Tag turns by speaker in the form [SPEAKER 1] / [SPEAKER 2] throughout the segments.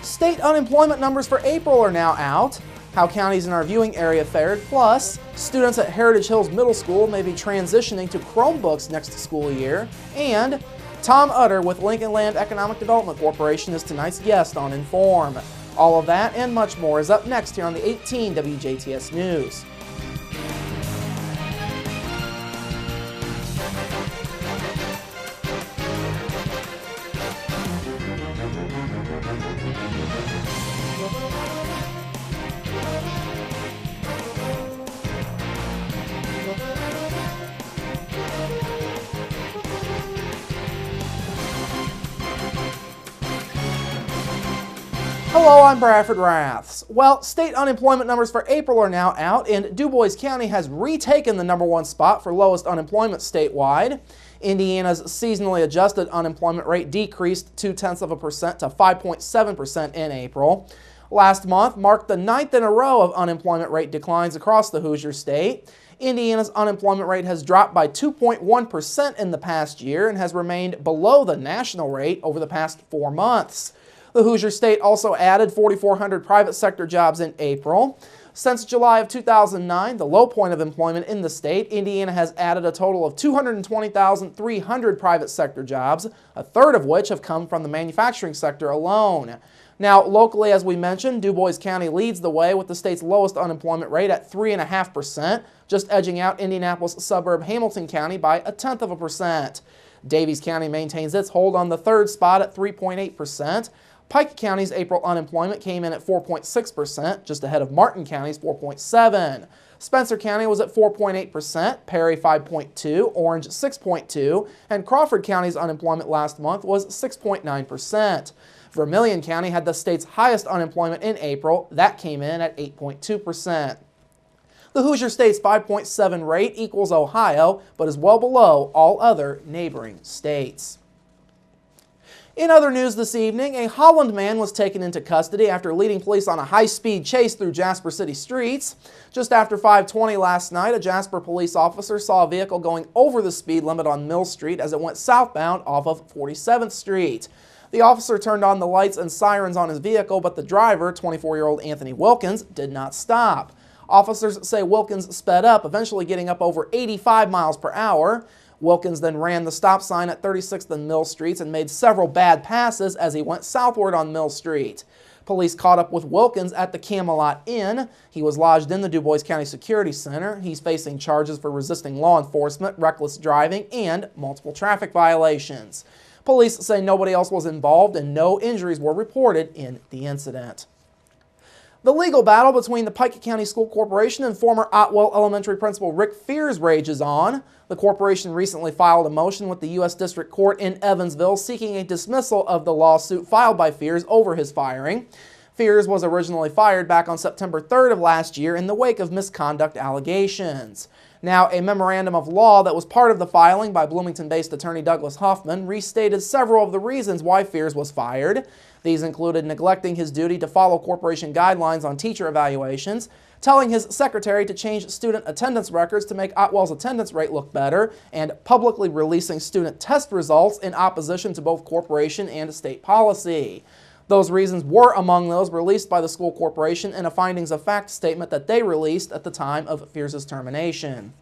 [SPEAKER 1] State unemployment numbers for April are now out. How counties in our viewing area fared, plus students at Heritage Hills Middle School may be transitioning to Chromebooks next school year, and Tom Utter with Lincoln Land Economic Development Corporation is tonight's guest on Inform. All of that and much more is up next here on the 18 WJTS News. Hello, I'm Bradford Raths. Well, state unemployment numbers for April are now out, and Du Bois County has retaken the #1 spot for lowest unemployment statewide. Indiana's seasonally adjusted unemployment rate decreased 0.2% to 5.7% in April. Last month marked the 9th in a row of unemployment rate declines across the Hoosier State. Indiana's unemployment rate has dropped by 2.1% in the past year and has remained below the national rate over the past 4 months. The Hoosier State also added 4,400 private sector jobs in April. Since July of 2009, the low point of employment in the state, Indiana has added a total of 220,300 private sector jobs, a third of which have come from the manufacturing sector alone. Now, locally, as we mentioned, Du Bois County leads the way with the state's lowest unemployment rate at 3.5%, just edging out Indianapolis suburb Hamilton County by 0.1%. Davies County maintains its hold on the third spot at 3.8%. Pike County's April unemployment came in at 4.6%, just ahead of Martin County's 4.7%. Spencer County was at 4.8%, Perry 5.2%, Orange 6.2%, and Crawford County's unemployment last month was 6.9%. Vermilion County had the state's highest unemployment in April. That came in at 8.2%. The Hoosier State's 5.7% rate equals Ohio, but is well below all other neighboring states. In other news this evening, a Holland man was taken into custody after leading police on a high-speed chase through Jasper City streets. Just after 5:20 last night, a Jasper police officer saw a vehicle going over the speed limit on Mill Street as it went southbound off of 47th Street. The officer turned on the lights and sirens on his vehicle, but the driver, 24-year-old Anthony Wilkins, did not stop. Officers say Wilkins sped up, eventually getting up over 85 miles per hour. Wilkins then ran the stop sign at 36th and Mill Streets and made several bad passes as he went southward on Mill Street. Police caught up with Wilkins at the Camelot Inn. He was lodged in the Du Bois County Security Center. He's facing charges for resisting law enforcement, reckless driving, and multiple traffic violations. Police say nobody else was involved and no injuries were reported in the incident. The legal battle between the Pike County School Corporation and former Otwell Elementary Principal Rick Fears rages on. The corporation recently filed a motion with the U.S. District Court in Evansville seeking a dismissal of the lawsuit filed by Fears over his firing. Fears was originally fired back on September 3rd of last year in the wake of misconduct allegations. Now, a memorandum of law that was part of the filing by Bloomington-based attorney Douglas Hoffman restated several of the reasons why Fears was fired. These included neglecting his duty to follow corporation guidelines on teacher evaluations, telling his secretary to change student attendance records to make Otwell's attendance rate look better, and publicly releasing student test results in opposition to both corporation and state policy. Those reasons were among those released by the school corporation in a findings of fact statement that they released at the time of Fears' termination.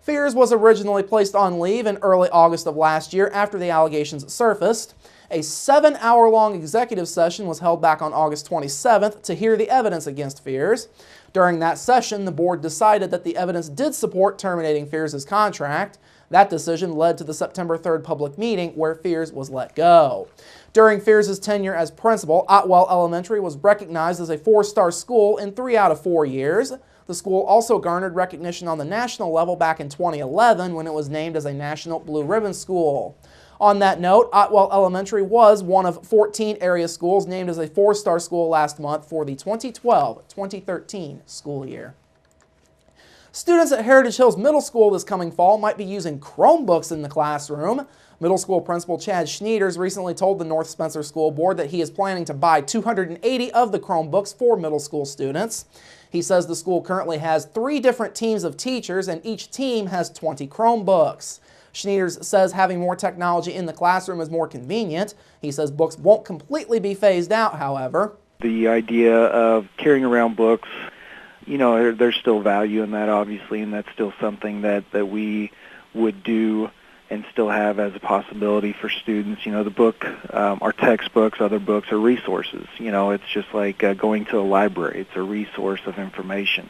[SPEAKER 1] Fears was originally placed on leave in early August of last year after the allegations surfaced. A 7-hour-long executive session was held back on August 27th to hear the evidence against Fears. During that session, the board decided that the evidence did support terminating Fears' contract. That decision led to the September 3rd public meeting where Fears was let go. During Fears' tenure as principal, Otwell Elementary was recognized as a 4-star school in 3 out of 4 years. The school also garnered recognition on the national level back in 2011 when it was named as a National Blue Ribbon School. On that note, Otwell Elementary was one of 14 area schools named as a 4-star school last month for the 2012-2013 school year. Students at Heritage Hills Middle School this coming fall might be using Chromebooks in the classroom. Middle school principal Chad Schneiders recently told the North Spencer School Board that he is planning to buy 280 of the Chromebooks for middle school students. He says the school currently has 3 different teams of teachers and each team has 20 Chromebooks. Schneiders says having more technology in the classroom is more convenient. He says books won't completely be phased out, however.
[SPEAKER 2] The idea of carrying around books, there's still value in that, obviously, and that's still something that we would do and still have as a possibility for students. The book, our textbooks, other books are resources. It's just like going to a library. It's a resource of information.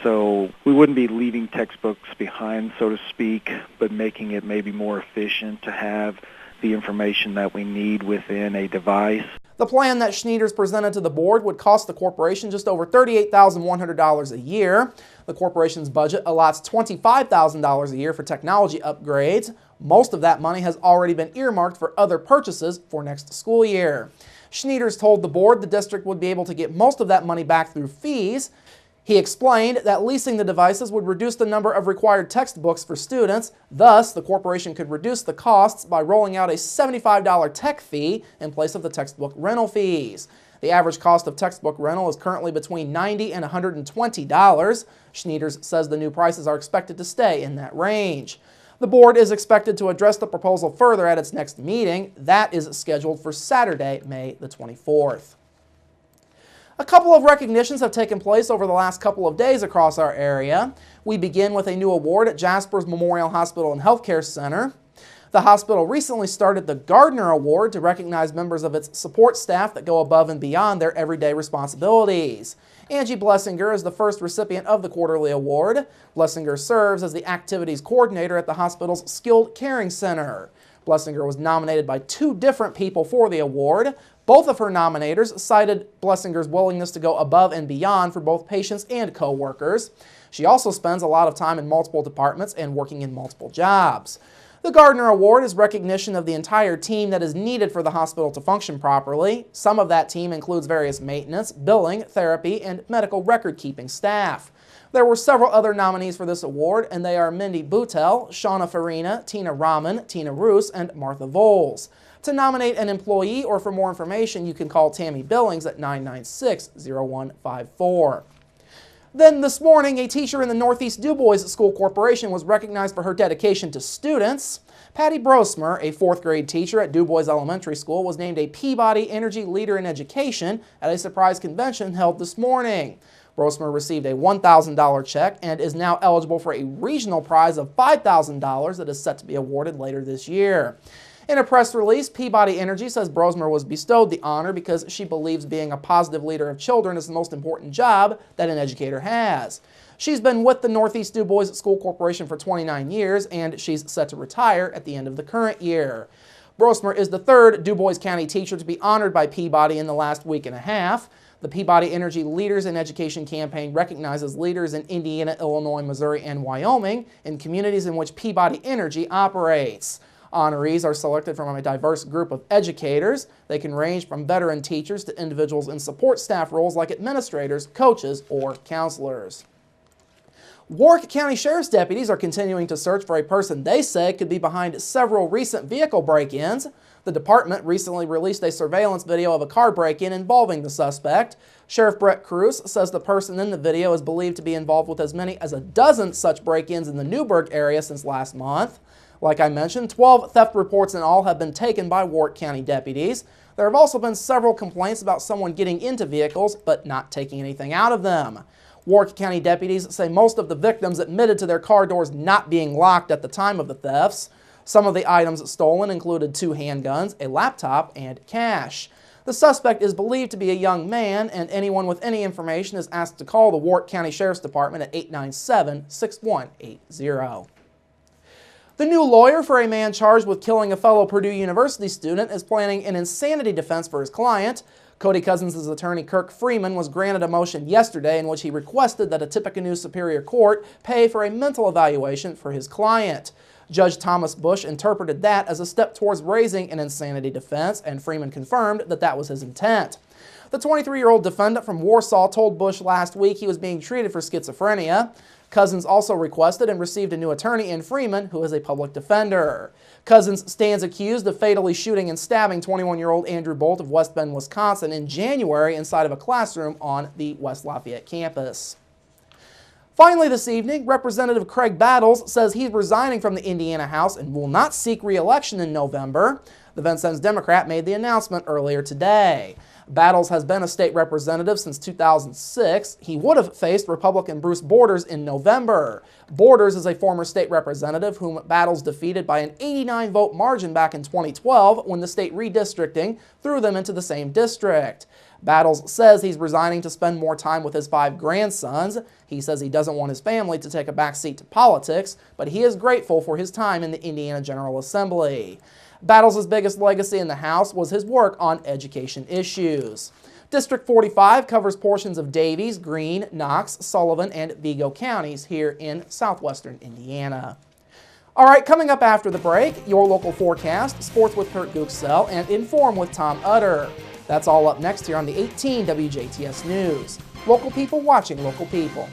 [SPEAKER 2] So we wouldn't be leaving textbooks behind, so to speak, but making it maybe more efficient to have the information that we need within a device.
[SPEAKER 1] The plan that Schneiders presented to the board would cost the corporation just over $38,100 a year. The corporation's budget allots $25,000 a year for technology upgrades. Most of that money has already been earmarked for other purchases for next school year. Schneiders told the board the district would be able to get most of that money back through fees. He explained that leasing the devices would reduce the number of required textbooks for students. Thus, the corporation could reduce the costs by rolling out a $75 tech fee in place of the textbook rental fees. The average cost of textbook rental is currently between $90 and $120. Schneiders says the new prices are expected to stay in that range. The board is expected to address the proposal further at its next meeting. That is scheduled for Saturday, May the 24th. A couple of recognitions have taken place over the last couple of days across our area. We begin with a new award at Jasper's Memorial Hospital and Healthcare Center. The hospital recently started the Gardner Award to recognize members of its support staff that go above and beyond their everyday responsibilities. Angie Blessinger is the first recipient of the quarterly award. Blessinger serves as the activities coordinator at the hospital's Skilled Caring Center. Blessinger was nominated by two different people for the award. Both of her nominators cited Blessinger's willingness to go above and beyond for both patients and co-workers. She also spends a lot of time in multiple departments and working in multiple jobs. The Gardner Award is recognition of the entire team that is needed for the hospital to function properly. Some of that team includes various maintenance, billing, therapy, and medical record-keeping staff. There were several other nominees for this award, and they are Mindy Boutel, Shauna Farina, Tina Rahman, Tina Roos, and Martha Voles. To nominate an employee or for more information, you can call Tammy Billings at 996-0154. Then this morning, a teacher in the Northeast DuBois School Corporation was recognized for her dedication to students. Patty Brosmer, a fourth grade teacher at DuBois Elementary School, was named a Peabody Energy Leader in Education at a surprise convention held this morning. Brosmer received a $1,000 check and is now eligible for a regional prize of $5,000 that is set to be awarded later this year. In a press release, Peabody Energy says Brosmer was bestowed the honor because she believes being a positive leader of children is the most important job that an educator has. She's been with the Northeast DuBois School Corporation for 29 years, and she's set to retire at the end of the current year. Brosmer is the third DuBois County teacher to be honored by Peabody in the last week and a half. The Peabody Energy Leaders in Education campaign recognizes leaders in Indiana, Illinois, Missouri, and Wyoming in communities in which Peabody Energy operates. Honorees are selected from a diverse group of educators. They can range from veteran teachers to individuals in support staff roles like administrators, coaches, or counselors. Warwick County Sheriff's deputies are continuing to search for a person they say could be behind several recent vehicle break-ins. The department recently released a surveillance video of a car break-in involving the suspect. Sheriff Brett Cruz says the person in the video is believed to be involved with as many as a dozen such break-ins in the Newburgh area since last month. Like I mentioned, 12 theft reports in all have been taken by Warwick County deputies. There have also been several complaints about someone getting into vehicles but not taking anything out of them. Warwick County deputies say most of the victims admitted to their car doors not being locked at the time of the thefts. Some of the items stolen included 2 handguns, a laptop, and cash. The suspect is believed to be a young man, and anyone with any information is asked to call the Warwick County Sheriff's Department at 897-6180. The new lawyer for a man charged with killing a fellow Purdue University student is planning an insanity defense for his client. Cody Cousins' attorney Kirk Freeman was granted a motion yesterday in which he requested that a Tippecanoe Superior Court pay for a mental evaluation for his client. Judge Thomas Bush interpreted that as a step towards raising an insanity defense, and Freeman confirmed that that was his intent. The 23-year-old defendant from Warsaw told Bush last week he was being treated for schizophrenia. Cousins also requested and received a new attorney in Freeman, who is a public defender. Cousins stands accused of fatally shooting and stabbing 21-year-old Andrew Bolt of West Bend, Wisconsin in January inside of a classroom on the West Lafayette campus. Finally this evening, Representative Craig Battles says he's resigning from the Indiana House and will not seek re-election in November. The Vincennes Democrat made the announcement earlier today. Battles has been a state representative since 2006. He would have faced Republican Bruce Borders in November. Borders is a former state representative whom Battles defeated by an 89-vote margin back in 2012 when the state redistricting threw them into the same district. Battles says he's resigning to spend more time with his 5 grandsons. He says he doesn't want his family to take a backseat to politics, but he is grateful for his time in the Indiana General Assembly. Battles' biggest legacy in the House was his work on education issues. District 45 covers portions of Davies, Greene, Knox, Sullivan, and Vigo counties here in southwestern Indiana. All right, coming up after the break, your local forecast, sports with Kurt Gooksell, and Inform with Tom Utter. That's all up next here on the 18 WJTS News. Local people watching local people.